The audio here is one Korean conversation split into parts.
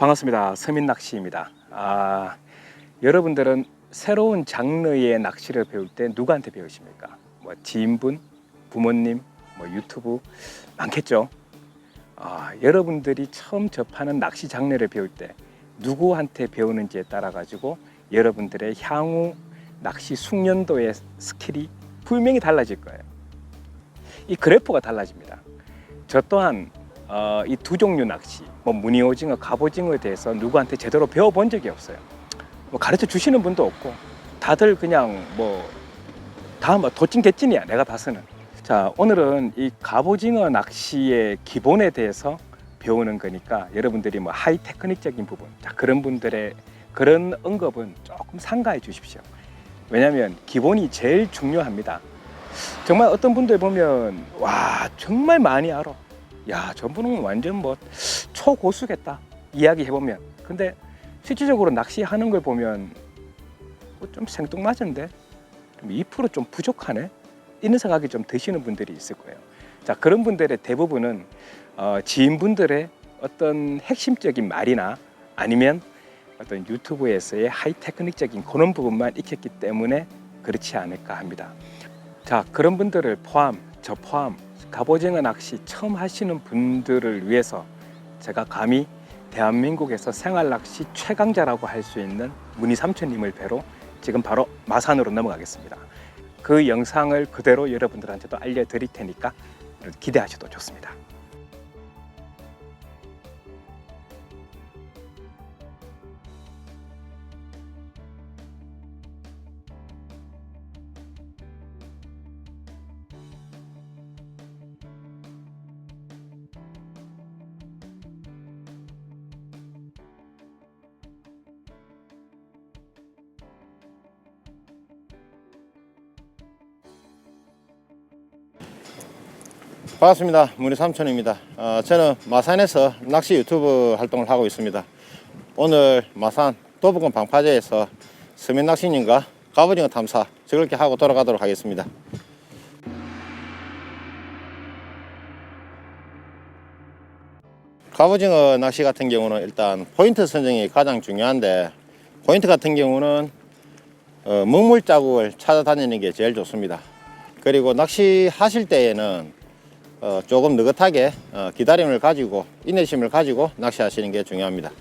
반갑습니다. 서민낚시입니다. 여러분들은 새로운 장르의 낚시를 배울 때 누구한테 배우십니까? 뭐 지인분, 부모님, 뭐 유튜브 많겠죠. 여러분들이 처음 접하는 낚시 장르를 배울 때 누구한테 배우는지에 따라 가지고 여러분들의 향후 낚시 숙련도의 스킬이 분명히 달라질 거예요. 이 그래프가 달라집니다. 저 또한 이 두 종류 낚시, 뭐 무늬오징어, 갑오징어에 대해서 누구한테 제대로 배워본 적이 없어요. 뭐 가르쳐 주시는 분도 없고 다들 그냥 다 도찐개찐이야, 내가 봐서는. 자, 오늘은 이 갑오징어 낚시의 기본에 대해서 배우는 거니까 여러분들이 뭐 하이 테크닉적인 부분, 그런 분들의 그런 언급은 조금 삼가해 주십시오. 왜냐하면 기본이 제일 중요합니다. 정말 어떤 분들 보면 와, 정말 많이 알아. 야, 저분은 완전 초고수겠다 이야기 해보면, 근데 실질적으로 낚시하는 걸 보면 좀 생뚱맞은데 2% 부족하네 이런 생각이 좀 드시는 분들이 있을 거예요. 자, 그런 분들의 대부분은 지인분들의 어떤 핵심적인 말이나 아니면 어떤 유튜브에서의 하이 테크닉적인 그런 부분만 익혔기 때문에 그렇지 않을까 합니다. 자, 그런 분들을 저 포함 갑오징어 낚시 처음 하시는 분들을 위해서 제가 감히 대한민국에서 생활낚시 최강자라고 할 수 있는 문희삼촌님을 뵈러 지금 바로 마산으로 넘어가겠습니다. 그 영상을 그대로 여러분들한테도 알려드릴 테니까 기대하셔도 좋습니다. 반갑습니다. 문희삼촌입니다. 저는 마산에서 낚시 유튜브 활동을 하고 있습니다. 오늘 마산 도부군 방파제에서 서민낚시님과 갑오징어 탐사 즐겁게 하고 돌아가도록 하겠습니다. 갑오징어 낚시 같은 경우는 일단 포인트 선정이 가장 중요한데, 포인트 같은 경우는 먹물 자국을 찾아다니는 게 제일 좋습니다. 그리고 낚시 하실 때에는 조금 느긋하게 기다림을 가지고 인내심을 가지고 낚시하시는 게 중요합니다.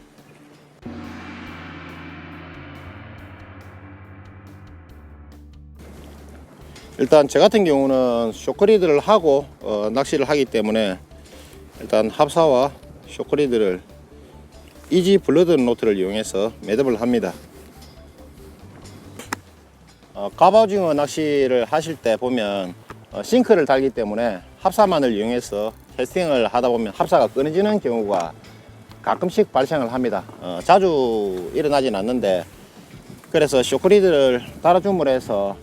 일단 저 같은 경우는 쇼크리드를 하고 낚시를 하기 때문에 일단 합사와 쇼크리드를 이지 블러드 노트를 이용해서 매듭을 합니다. 갑오징어 낚시를 하실 때 보면 싱크를 달기 때문에 합사만을 이용해서 캐스팅을 하다 보면 합사가 끊어지는 경우가 가끔씩 발생을 합니다. 자주 일어나진 않는데, 그래서 쇼크리드를 달아줌으로 해서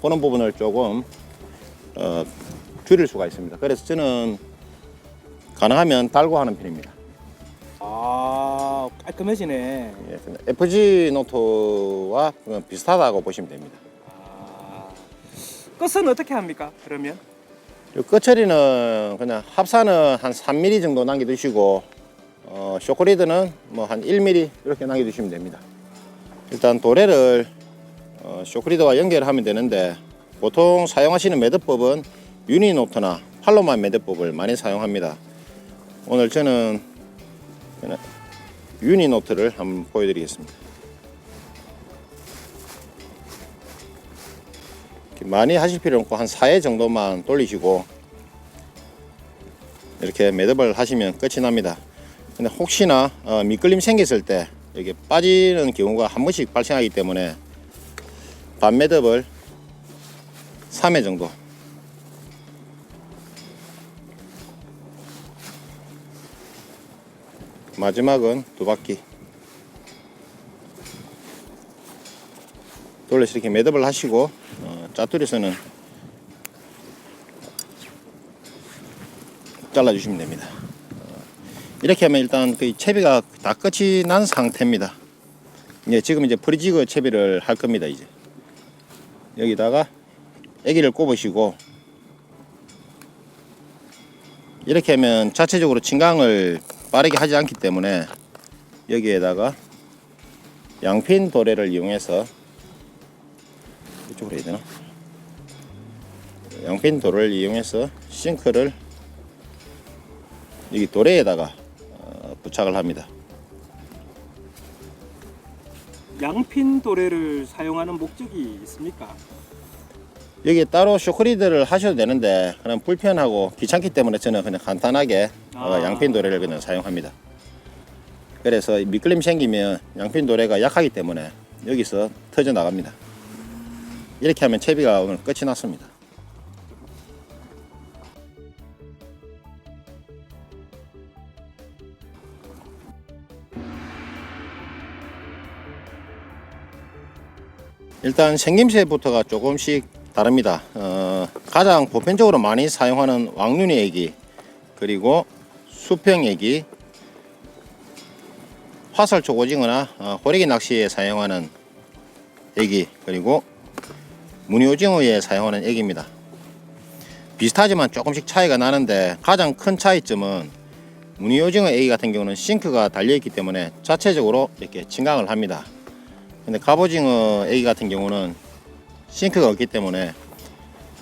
그런 부분을 조금 줄일 수가 있습니다. 그래서 저는 가능하면 달고 하는 편입니다. 깔끔해지네. FG 노트와 비슷하다고 보시면 됩니다. 끝은 어떻게 합니까, 그러면? 끝처리는 그냥 합사는 한 3mm 정도 남겨두시고 쇼크리드는 한 1mm 이렇게 남겨두시면 됩니다. 일단 도래를 쇼크리드와 연결하면 되는데, 보통 사용하시는 매듭법은 유니노트나 팔로만 매듭법을 많이 사용합니다. 오늘 저는 그냥 유니노트를 한번 보여드리겠습니다. 많이 하실 필요 없고 한 4회 정도만 돌리시고 이렇게 매듭을 하시면 끝이 납니다. 근데 혹시나 미끌림 생겼을 때 이게 빠지는 경우가 한 번씩 발생하기 때문에 반매듭을 3회 정도, 마지막은 2바퀴 돌려서 이렇게 매듭을 하시고 짜투리선은 잘라주시면 됩니다. 이렇게 하면 일단 그 채비가 다 끝이 난 상태입니다. 지금 이제 프리지그 채비를 할 겁니다. 이제 여기다가 애기를 꼽으시고, 이렇게 하면 자체적으로 진강을 빠르게 하지 않기 때문에 여기에다가 양핀 도래를 이용해서 이쪽으로 해야 되나? 양핀 도래를 이용해서 싱크를 여기 도래에다가 부착을 합니다. 양핀 도래를 사용하는 목적이 있습니까? 여기 따로 쇼크리드를 하셔도 되는데 그냥 불편하고 귀찮기 때문에 저는 그냥 간단하게 양핀 도래를 그냥 사용합니다. 그래서 미끌림 생기면 양핀 도래가 약하기 때문에 여기서 터져 나갑니다. 이렇게 하면 채비가 오늘 끝이 났습니다. 일단 생김새부터가 조금씩 다릅니다. 가장 보편적으로 많이 사용하는 왕눈이 애기, 그리고 수평 애기, 화살촉 오징어나 호래기 낚시에 사용하는 애기, 그리고 무늬 오징어에 사용하는 애기입니다. 비슷하지만 조금씩 차이가 나는데 가장 큰 차이점은 무늬 오징어 애기 같은 경우는 싱크가 달려있기 때문에 자체적으로 이렇게 진강을 합니다. 근데 갑오징어 애기 같은 경우는 싱크가 없기 때문에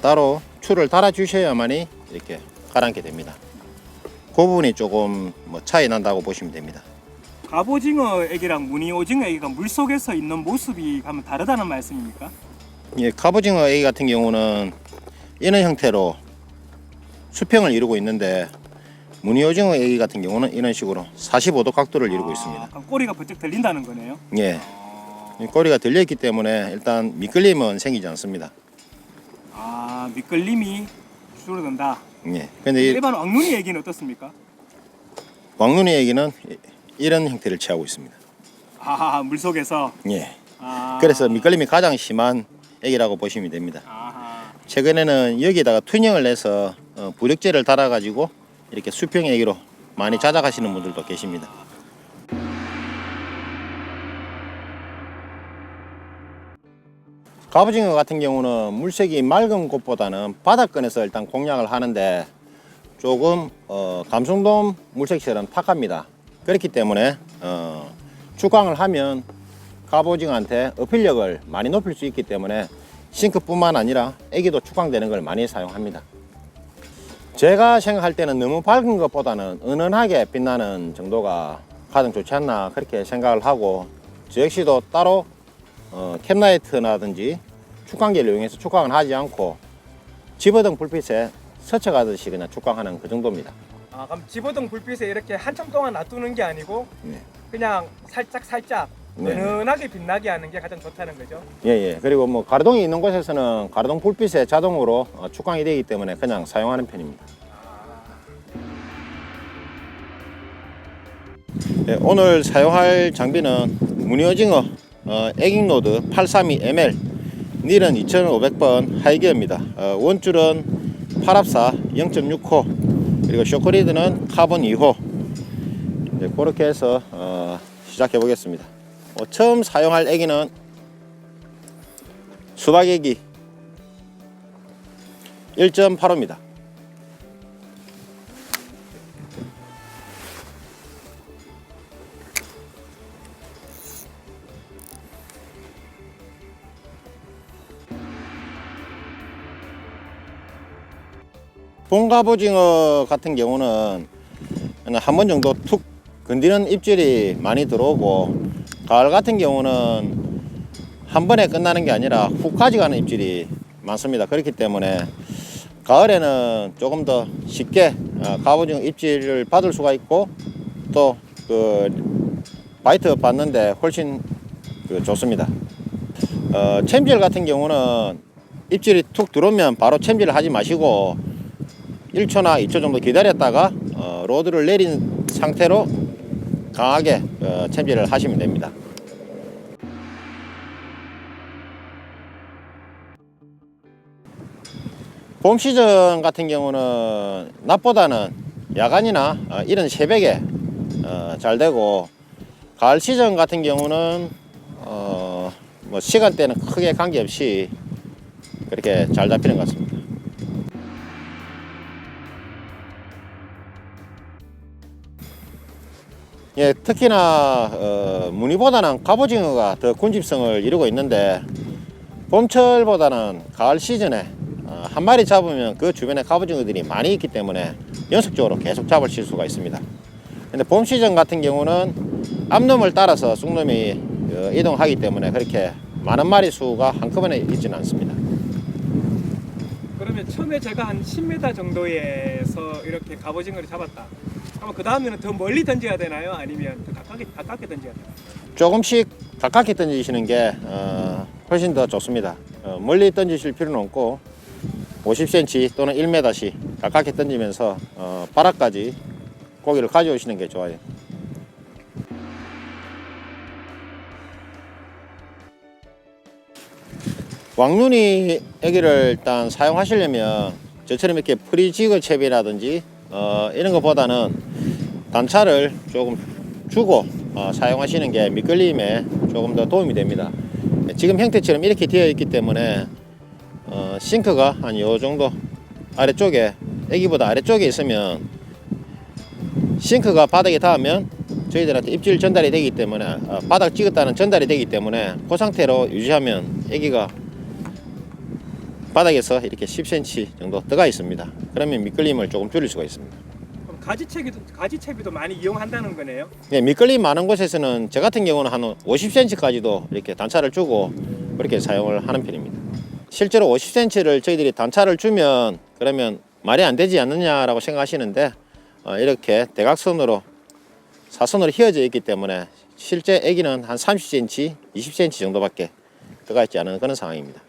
따로 줄을 달아 주셔야만이 이렇게 가라앉게 됩니다. 그 부분이 조금 차이 난다고 보시면 됩니다. 갑오징어 애기랑 무늬 오징어 애기가 물속에서 있는 모습이 가면 다르다는 말씀입니까? 예, 갑오징어 애기 같은 경우는 이런 형태로 수평을 이루고 있는데 무늬 오징어 애기 같은 경우는 이런 식으로 45도 각도를 이루고 있습니다. 꼬리가 번쩍 들린다는 거네요. 예. 꼬리가 들려있기 때문에 일단 미끌림은 생기지 않습니다. 미끌림이 줄어든다. 예. 근데 일반 왕눈이 애기는 어떻습니까? 왕눈이 애기는 이런 형태를 취하고 있습니다. 물속에서. 예. 그래서 미끌림이 가장 심한 애기라고 보시면 됩니다. 최근에는 여기에다가 튜닝을 내서 부력제를 달아가지고 이렇게 수평 애기로 많이 자작하시는 분들도 계십니다. 갑오징어 같은 경우는 물색이 맑은 곳보다는 바닷권에서 일단 공략을 하는데 조금 감성돔 물색처럼 탁합니다. 그렇기 때문에 축광을 하면 갑오징어한테 어필력을 많이 높일 수 있기 때문에 싱크뿐만 아니라 애기도 축광되는 걸 많이 사용합니다. 제가 생각할 때는 너무 밝은 것보다는 은은하게 빛나는 정도가 가장 좋지 않나 그렇게 생각을 하고, 저 역시도 따로 캡라이트라든지 축광기를 이용해서 축광을 하지 않고 집어등 불빛에 스쳐가듯이 그냥 축광하는 그 정도입니다. 그럼 집어등 불빛에 이렇게 한참 동안 놔두는 게 아니고 그냥 살짝 은은하게 빛나게 하는 게 가장 좋다는 거죠? 예. 그리고 가로등이 있는 곳에서는 가로등 불빛에 자동으로 축광이 되기 때문에 그냥 사용하는 편입니다. 예, 오늘 사용할 장비는 무늬 오징어 에깅로드 832ml, 닐은 2500번 하이기어입니다. 원줄은 8합사 0.6호, 그리고 쇼크리드는 카본 2호. 네, 그렇게 해서 시작해 보겠습니다. 처음 사용할 애기는 수박 애기 1.85입니다. 봄갑오징어 같은 경우는 한 번 정도 툭 건드리는 입질이 많이 들어오고, 가을 같은 경우는 한 번에 끝나는 게 아니라 훅 가져가는 입질이 많습니다. 그렇기 때문에 가을에는 조금 더 쉽게 갑오징어 입질을 받을 수가 있고, 또 그 바이트 받는데 훨씬 좋습니다. 챔질 같은 경우는 입질이 툭 들어오면 바로 챔질을 하지 마시고 1초나 2초 정도 기다렸다가 로드를 내린 상태로 강하게 챔질을 하시면 됩니다. 봄 시즌 같은 경우는 낮보다는 야간이나 이런 새벽에 잘 되고, 가을 시즌 같은 경우는 시간대는 크게 관계없이 그렇게 잘 잡히는 것 같습니다. 예, 특히나 무늬보다는 갑오징어가 더 군집성을 이루고 있는데 봄철보다는 가을 시즌에 한 마리 잡으면 그 주변에 갑오징어들이 많이 있기 때문에 연속적으로 계속 잡으실 수가 있습니다. 근데 봄 시즌 같은 경우는 암놈을 따라서 쑥놈이 이동하기 때문에 그렇게 많은 마리 수가 한꺼번에 있지는 않습니다. 그러면 처음에 제가 한 10m 정도에서 이렇게 갑오징어를 잡았다. 그러면 그 다음에는 더 멀리 던져야 되나요? 아니면 더 가깝게 던져야 되나요? 조금씩 가깝게 던지시는 게 훨씬 더 좋습니다. 멀리 던지실 필요는 없고 50cm 또는 1m씩 가깝게 던지면서 바닥까지 고기를 가져오시는 게 좋아요. 왕눈이 애기를 일단 사용하시려면 저처럼 이렇게 프리지그 채비라든지 이런 것보다는 단차를 조금 주고 사용하시는 게 미끌림에 조금 더 도움이 됩니다. 지금 형태처럼 이렇게 되어 있기 때문에 싱크가 한 요 정도 아래쪽에 애기보다 아래쪽에 있으면 싱크가 바닥에 닿으면 저희들한테 입질 전달이 되기 때문에 바닥 찍었다는 전달이 되기 때문에 그 상태로 유지하면 애기가 바닥에서 이렇게 10cm 정도 들어가 있습니다. 그러면 미끌림을 조금 줄일 수가 있습니다. 그럼 가지채비도 많이 이용한다는 거네요? 네, 미끌림 많은 곳에서는 저 같은 경우는 한 50cm까지도 이렇게 단차를 주고 그렇게 사용을 하는 편입니다. 실제로 50cm를 저희들이 단차를 주면 그러면 말이 안 되지 않느냐라고 생각하시는데 이렇게 대각선으로 사선으로 휘어져 있기 때문에 실제 애기는 한 30cm, 20cm 정도밖에 들어가 있지 않은 그런 상황입니다.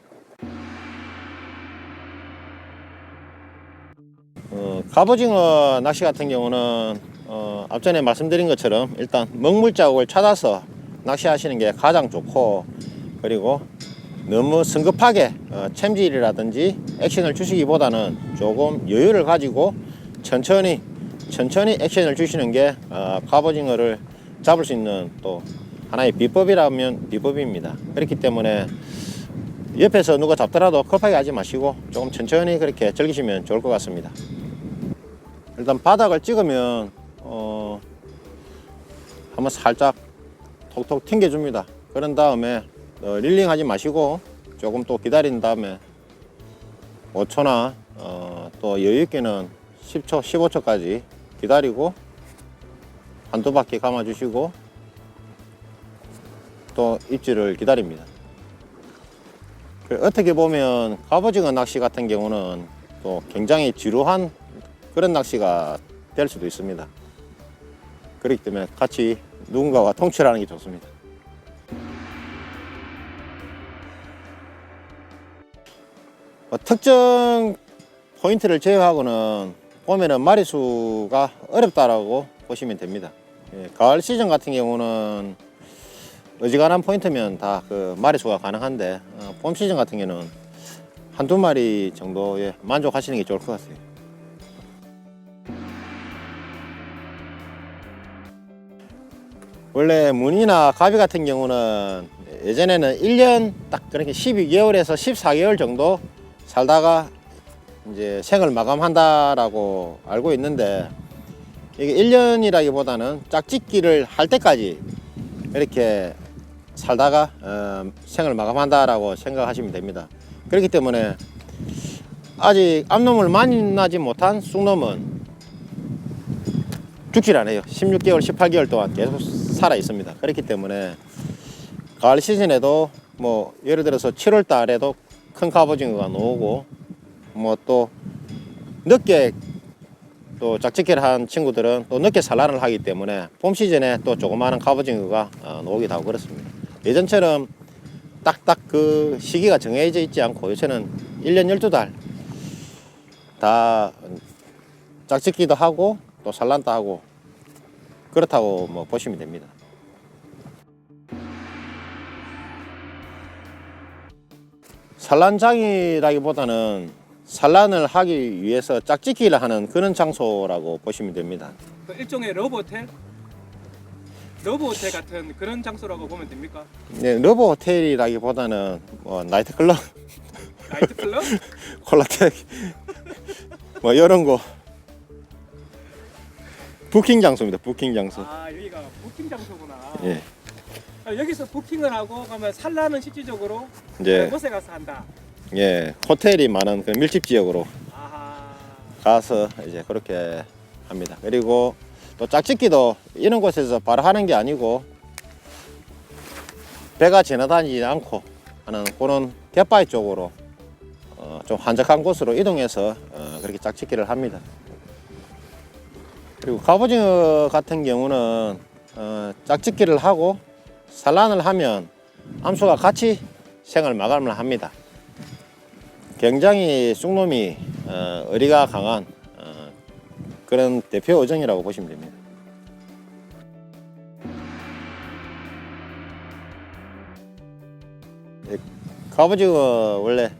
갑오징어 낚시 같은 경우는 앞전에 말씀드린 것처럼 일단 먹물 자국을 찾아서 낚시하시는 게 가장 좋고, 그리고 너무 성급하게 챔질이라든지 액션을 주시기보다는 조금 여유를 가지고 천천히 액션을 주시는 게 갑오징어를 잡을 수 있는 또 하나의 비법이라면 비법입니다. 그렇기 때문에 옆에서 누가 잡더라도 급하게 하지 마시고 조금 천천히 그렇게 즐기시면 좋을 것 같습니다. 일단 바닥을 찍으면 한번 살짝 톡톡 튕겨줍니다. 그런 다음에 릴링 하지 마시고 조금 또 기다린 다음에 5초나 또 여유있게는 10초, 15초까지 기다리고 한두 바퀴 감아주시고 또 입질을 기다립니다. 어떻게 보면 갑오징어 낚시 같은 경우는 또 굉장히 지루한 그런 낚시가 될 수도 있습니다. 그렇기 때문에 같이 누군가와 통치를 하는 게 좋습니다. 특정 포인트를 제외하고는 보면은 마리수가 어렵다라고 보시면 됩니다. 가을 시즌 같은 경우는 어지간한 포인트면 다 그 마리수가 가능한데 봄 시즌 같은 경우는 한두 마리 정도에 만족하시는 게 좋을 것 같아요. 원래 무늬나 가비 같은 경우는 예전에는 1년 딱 그렇게 12개월에서 14개월 정도 살다가 이제 생을 마감한다라고 알고 있는데, 이게 1년이라기보다는 짝짓기를 할 때까지 이렇게 살다가 생을 마감한다라고 생각하시면 됩니다. 그렇기 때문에 아직 암놈을 만나지 못한 쑥놈은 죽질 않아요. 16개월, 18개월 동안 계속 살아 있습니다. 그렇기 때문에 가을 시즌에도 뭐 예를 들어서 7월 달에도 큰 갑오징어가 나오고, 뭐 또 늦게 또 짝짓기를 한 친구들은 또 늦게 산란을 하기 때문에 봄 시즌에 또 조그마한 갑오징어가 나오기도 하고 그렇습니다. 예전처럼 딱딱 그 시기가 정해져 있지 않고 요새는 1년 12달 다 짝짓기도 하고 또 산란도 하고 그렇다고 뭐 보시면 됩니다. 산란장이라기보다는 산란을 하기 위해서 짝짓기를 하는 그런 장소라고 보시면 됩니다. 일종의 러브호텔 같은 그런 장소라고 보면 됩니까? 네, 러브 호텔이라기보다는 뭐 나이트클럽, 나이트클럽? 콜라텍 뭐 이런 거. 부킹 장소입니다. 부킹 장소. 아 여기가 부킹 장소구나. 예. 아, 여기서 부킹을 하고 가면 산란은 실질적으로 이제 곳에 가서 한다. 예, 호텔이 많은 그 밀집 지역으로 아하. 가서 이제 그렇게 합니다. 그리고 또 짝짓기도 이런 곳에서 바로 하는 게 아니고 배가 지나다니지 않고 하는 그런 갯바위 쪽으로 좀 한적한 곳으로 이동해서 그렇게 짝짓기를 합니다. 그리고 갑오징어 같은 경우는 짝짓기를 하고 산란을 하면 암수가 같이 생을 마감을 합니다. 굉장히 쑥놈이 어리가 강한 그런 대표 어종이라고 보시면 됩니다. 갑오징어 원래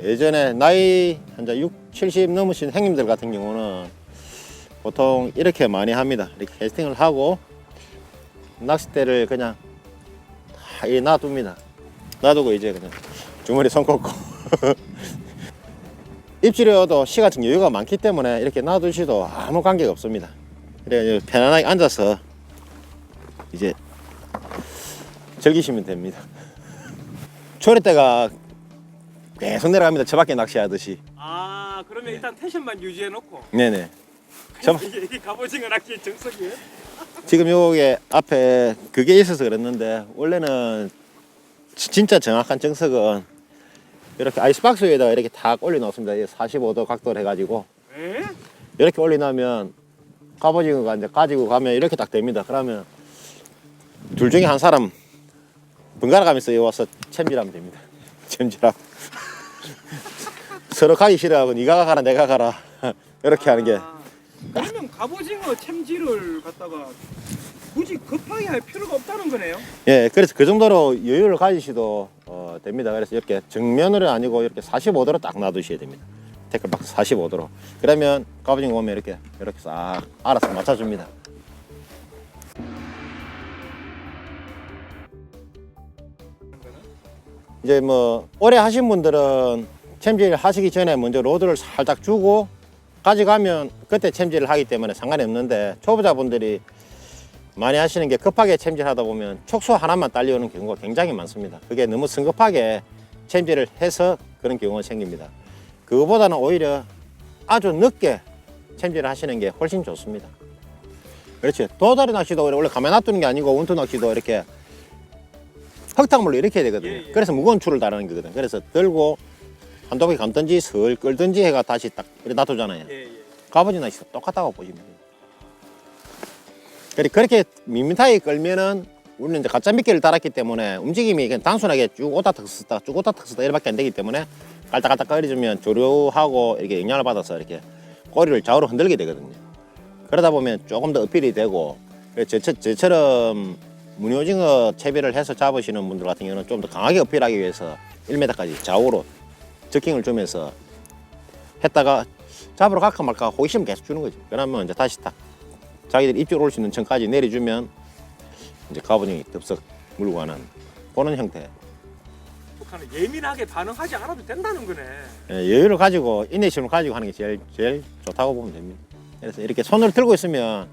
예전에 나이 한 6, 70 넘으신 형님들 같은 경우는 보통 이렇게 많이 합니다. 이렇게 캐스팅을 하고 낚싯대를 그냥 다 놔둡니다. 놔두고 이제 그냥 주머니 손 꽂고 입질이어도 시간적 여유가 많기 때문에 이렇게 놔두셔도 아무 관계가 없습니다. 그래 편안하게 앉아서 이제 즐기시면 됩니다. 조리대가 계속 내려갑니다. 저 밖에 낚시하듯이. 아 그러면 일단 텐션만 유지해 놓고. 네네. 이게 갑오징어 낚시의 정석이에요? 지금 요게 앞에 그게 있어서 그랬는데 원래는 진짜 정확한 정석은 이렇게 아이스박스 위에다가 이렇게 탁 올려놓습니다. 45도 각도로 해가지고 에? 이렇게 올려놓으면 갑오징어가 이제 가지고 가면 이렇게 딱 됩니다. 그러면 둘 중에 한 사람 번갈아 가면서 여기 와서 챔질하면 됩니다. 챔질하고 서로 가기 싫어하고 네가 가라 내가 가라 이렇게 하는 게. 그러면 갑오징어 챔질을 갖다가 굳이 급하게 할 필요가 없다는 거네요? 예, 그래서 그 정도로 여유를 가지셔도 됩니다. 그래서 이렇게 정면으로 아니고 이렇게 45도로 딱 놔두셔야 됩니다. 태클박스 45도로. 그러면 갑오징어 오면 이렇게 싹 알아서 맞춰줍니다. 이제 뭐 오래 하신 분들은 챔질 하시기 전에 먼저 로드를 살짝 주고 가져가면 그때 챔질을 하기 때문에 상관이 없는데 초보자분들이 많이 하시는 게 급하게 챔질하다 보면 촉수 하나만 딸려오는 경우가 굉장히 많습니다. 그게 너무 성급하게 챔질을 해서 그런 경우가 생깁니다. 그거보다는 오히려 아주 늦게 챔질을 하시는 게 훨씬 좋습니다. 그렇지. 도다리 낚시도 원래 가만히 놔두는 게 아니고 원투 낚시도 이렇게 흙탕물로 이렇게 해야 되거든요. 예. 그래서 무거운 줄을 달아는 거거든요. 그래서 들고 한도비 감든지 슬 끌든지 해가 다시 딱 이렇게 놔두잖아요. 예. 갑오징어 낚시도 똑같다고 보시면 돼요. 그렇게 밋밋하게 끌면은 우리는 이제 가짜 미끼를 달았기 때문에 움직임이 그냥 단순하게 쭉 오다 턱 쓰다 쭉 오다 턱 쓰다 이렇게밖에 안 되기 때문에 깔딱깔딱 거려주면 조류하고 이렇게 영향을 받아서 이렇게 꼬리를 좌우로 흔들게 되거든요. 그러다 보면 조금 더 어필이 되고 저처럼 무늬오징어 채비를 해서 잡으시는 분들 같은 경우는 좀 더 강하게 어필하기 위해서 1m까지 좌우로 저킹을 주면서 했다가 잡으러 갈까 말까 호기심 계속 주는 거죠. 그러면 이제 다시 딱 자기들 입질 올 수 있는 층까지 내려주면 이제 갑오징어이 덥석 물고 가는 그런 형태. 북한은 예민하게 반응하지 않아도 된다는 거네. 예, 여유를 가지고 인내심을 가지고 하는 게 제일 좋다고 보면 됩니다. 그래서 이렇게 손을 들고 있으면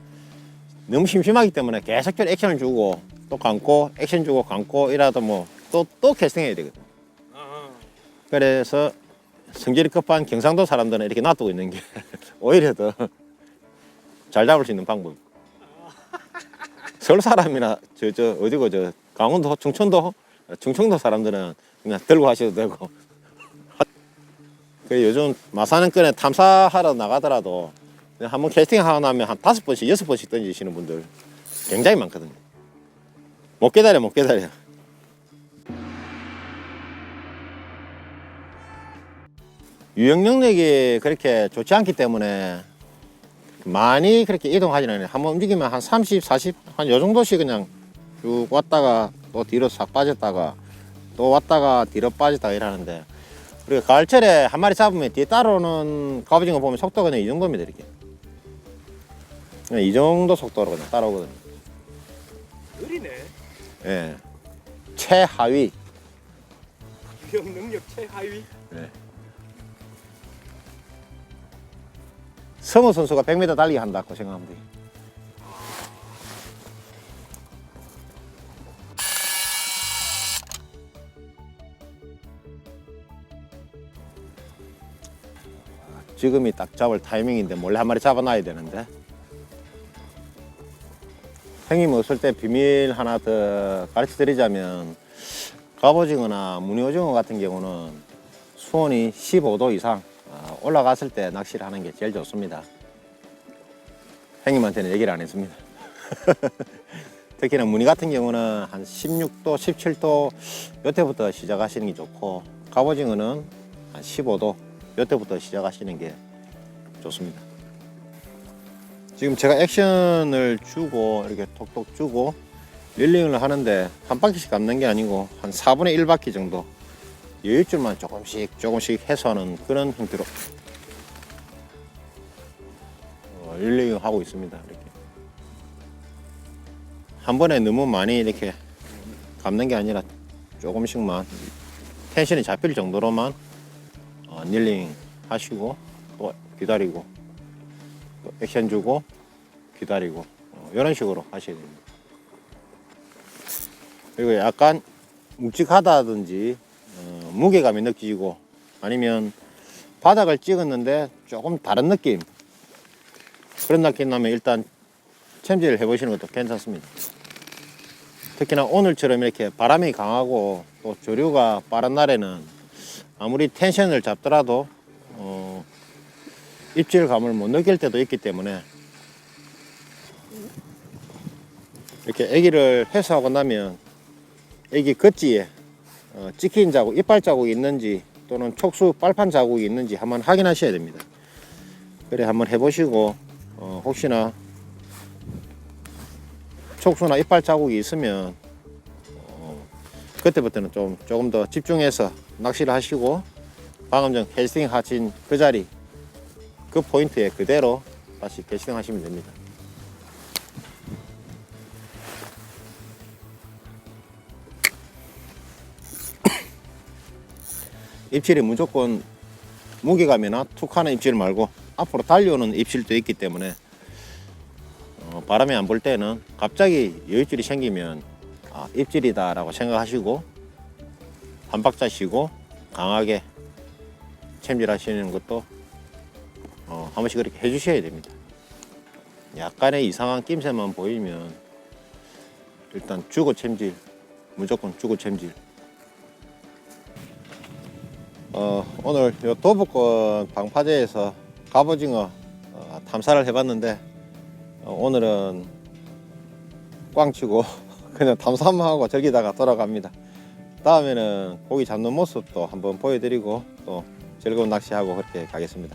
너무 심심하기 때문에 계속적으로 액션을 주고 또 감고 액션 주고 감고 이라도 뭐 또 캐스팅해야 되거든. 그래서 성질이 급한 경상도 사람들은 이렇게 놔두고 있는 게 오히려 더 잘 잡을 수 있는 방법. 서울 사람이나 어디고 강원도 충청도 사람들은 그냥 들고 하셔도 되고. 그 요즘 마산은권에 탐사하러 나가더라도 한번 캐스팅하고 나면 한 5번씩 6번씩 던지시는 분들 굉장히 많거든요. 못 기다려. 유영 능력이 그렇게 좋지 않기 때문에 많이 그렇게 이동하지는 않아요. 한번 움직이면 한 30, 40, 한 요 정도씩 그냥 쭉 왔다가 또 뒤로 싹 빠졌다가 또 왔다가 뒤로 빠졌다가 이러는데 우리가 가을철에 한 마리 잡으면 뒤에 따라오는 갑오징어 보면 속도가 그냥 이 정도입니다. 이렇게 그냥 이 정도 속도로 그냥 따라오거든요. 느리네. 예, 최하위. 유형 능력 최하위. 네. 성우 선수가 100m 달리기 한다고 생각하면 돼요. 지금이 딱 잡을 타이밍인데 몰래 한 마리 잡아놔야 되는데. 형님 없을 때 비밀 하나 더 가르쳐 드리자면, 갑오징어나 무늬오징어 같은 경우는 수온이 15도 이상 올라갔을 때 낚시를 하는 게 제일 좋습니다. 형님한테는 얘기를 안 했습니다. 특히나 무늬 같은 경우는 한 16도, 17도 요때부터 시작하시는 게 좋고, 갑오징어는 한 15도 요때부터 시작하시는 게 좋습니다. 지금 제가 액션을 주고 이렇게 톡톡 주고 릴링을 하는데 한 바퀴씩 감는 게 아니고 한 4분의 1바퀴 정도 여유줄만 조금씩 해서 하는 그런 형태로 릴링을 하고 있습니다. 이렇게 한 번에 너무 많이 이렇게 감는 게 아니라 조금씩만 텐션이 잡힐 정도로만 릴링 하시고 또 기다리고 또 액션 주고 기다리고 이런 식으로 하셔야 됩니다. 그리고 약간 묵직하다든지 무게감이 느껴지고 아니면 바닥을 찍었는데 조금 다른 느낌, 그런 느낌 나면 일단 챔질을 해보시는 것도 괜찮습니다. 특히나 오늘처럼 이렇게 바람이 강하고 또 조류가 빠른 날에는 아무리 텐션을 잡더라도 입질감을 못 느낄 때도 있기 때문에 이렇게 애기를 회수하고 나면 애기 겉지에 찍힌 자국, 이빨 자국이 있는지 또는 촉수 빨판 자국이 있는지 한번 확인하셔야 됩니다. 그래 한번 해보시고 혹시나 촉수나 이빨 자국이 있으면 그때부터는 조금 더 집중해서 낚시를 하시고 방금 전 캐스팅 하신 그 자리, 그 포인트에 그대로 다시 캐스팅 하시면 됩니다. 입질이 무조건 무게감이나 툭 하는 입질 말고 앞으로 달려오는 입질도 있기 때문에 바람이 안 불 때는 갑자기 여유줄이 생기면 입질이다 라고 생각하시고 한 박자 쉬고 강하게 챔질 하시는 것도 한 번씩 그렇게 해주셔야 됩니다. 약간의 이상한 낌새만 보이면 일단 주고 챔질, 무조건 주고 챔질. 오늘 요 도부권 방파제에서 갑오징어 탐사를 해봤는데 오늘은 꽝치고 그냥 탐사만 하고 즐기다가 돌아갑니다. 다음에는 고기 잡는 모습도 한번 보여드리고 또 즐거운 낚시하고 그렇게 가겠습니다.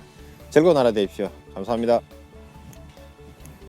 즐거운 하루 되십시오. 감사합니다.